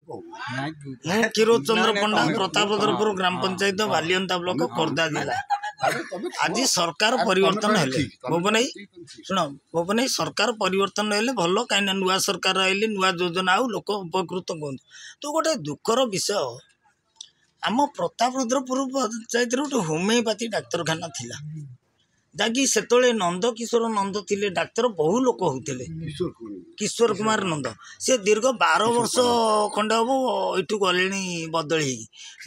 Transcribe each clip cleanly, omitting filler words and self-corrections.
क्षीरोद चंद्र पंडा प्रतापद्रपुर ग्राम panchayat Balianta block Khordha जिला। आज सरकार परिवर्तन हेले भुवनई शुण भुवनई सरकार परिवर्तन हेले भल कहीं नुआ सरकार आइले नुआ योजना आउ लोक उपकृत कहूँ। तो गोटे दुखर विषय आम प्रतापद्रपुर पंचायत गोटे होमिओपाथी डाक्तरखाना थिला जहाँकि से नंद किशोर नंद थिले डाक्तर बहु लोक होते किशोर कुमार नंद से दीर्घ 12 वर्ष खंडे हम यू गले बदली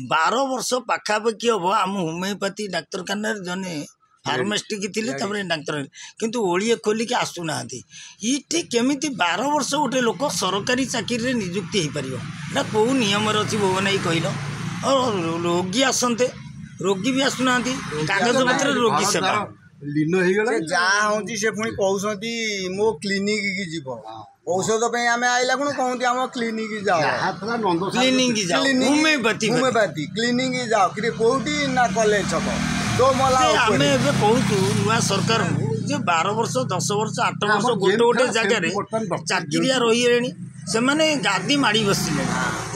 12 वर्ष पाखापाखि हम आम होमिओपाथी डाक्तरखाना जने फार्मासिस्ट थे डाक्तर किंतु ओडिए खोलिक आसुना ये केमी 12 वर्ष गोटे लोक सरकारी चाकरी निजुक्ति हो पार कौ नियम अच्छी भुवन कहल रोगी आसते रोगी भी आसुना कागज पत्र रोगी सेवा लीन हो जहाँ हूँ से पुणी कहते मो क्लिनिक की जीव औषध आम आइला कौन कहते आम क्लिनिक जाओ क्लिनिक जाओ होमिओपाथी क्लिनिक जाओ कि कौटी ना कॉलेज छक दो मला आम कहूँ नुआ सरकार जो 12 वर्ष 10 वर्ष 8 वर्ष गोटे गोटे जगह चाकरिया रही से गादी माड़ी बसिले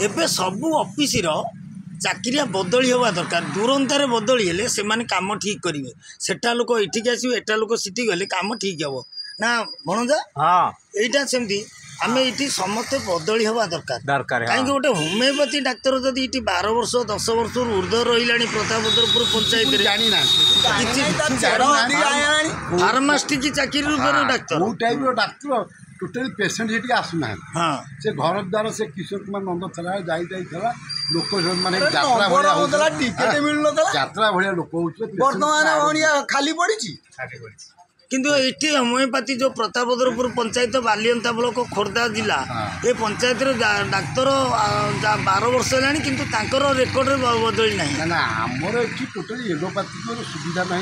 एवं सबू ऑफिस चाकरिया बदली हवा दरकार दूरंतार बदली हेले से काम ठीक करेंगे सेटा लोक एठिक आसवे एटा लोक सीटी गले काम ठीक हे ना भणजा। हाँ यहीटा सेमती आम ये समस्ते बदली हवा दरकार कहीं गोटे होमिओपाथी डाक्तर जदि ये 12 वर्ष 10 वर्ष ऊर्ध रही प्रतापद्रपुर पंचायत फार्मासिस्ट की चाकरी रूप डाक्तर टोटाली पेसेंट ये आसुना से घर द्वार से किशोर कुमार नंद था जाता लोक माने यात्रा भाया लोक बर्तमान खाली पड़ी किंतु ये होमिओपाथी जो प्रतापद्रपुर पंचायत बालियंता ब्लॉक खोर्धा जिला ये पंचायत डाक्तर 12 वर्ष है किंतु रेकर्ड बदली ना आमर ये टोटाली एलोपाथी सुविधा ना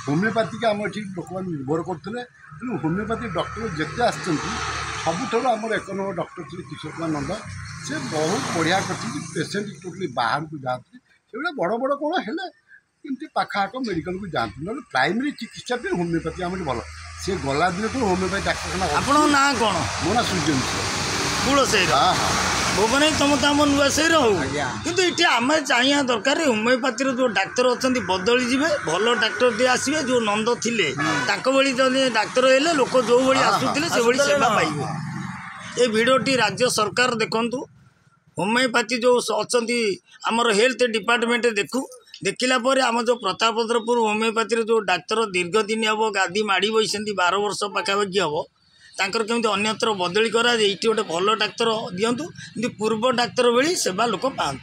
होमिओपाथी आम ये लोक मैंने निर्भर करते तेणु होमिओपाथी डॉक्टर जिते आसुठ आम 1 नंबर डॉक्टर थे किशोर कुमार नंद से बहुत बढ़िया करते पेसेंट टोटाली बाहर को जाते से बड़ बड़ कौन है कि पाखाक मेडिकल को जाती ना प्राइमरी चिकित्सा भी होमिओपाथी आम भल सी गला दिन तो होमिओपाथी डाक्तरखाना आपन ना कौन मो ना सूर्य मिश्र कुलशे हाँ हाँ भुवन तुम तो आम नुआ से कितु ये आम चाहिए दरकार होमिओपाथी जो डाक्तर अच्छा बदली जी भल डाक्तर टे आसवे जो नंद थे भाई डाक्तर हेले लोक जो भाई आसुले से भाई सेवा पाइबे। ये भिडटी राज्य सरकार देखु होमिओपाथी जो अच्छा आमर हेल्थ डिपार्टमेंट देखला आम जो प्रतापद्रपुर होमिओपाथी जो डाक्तर दीर्घ दिन हम गादी माड़ी बस 12 वर्ष पाखापाखि हम तांकर केमती अन्यत्र बदली करा ये गोटे भल डाक्तर दिंतु पूर्व डाक्तर भली सेवा लोक पाते।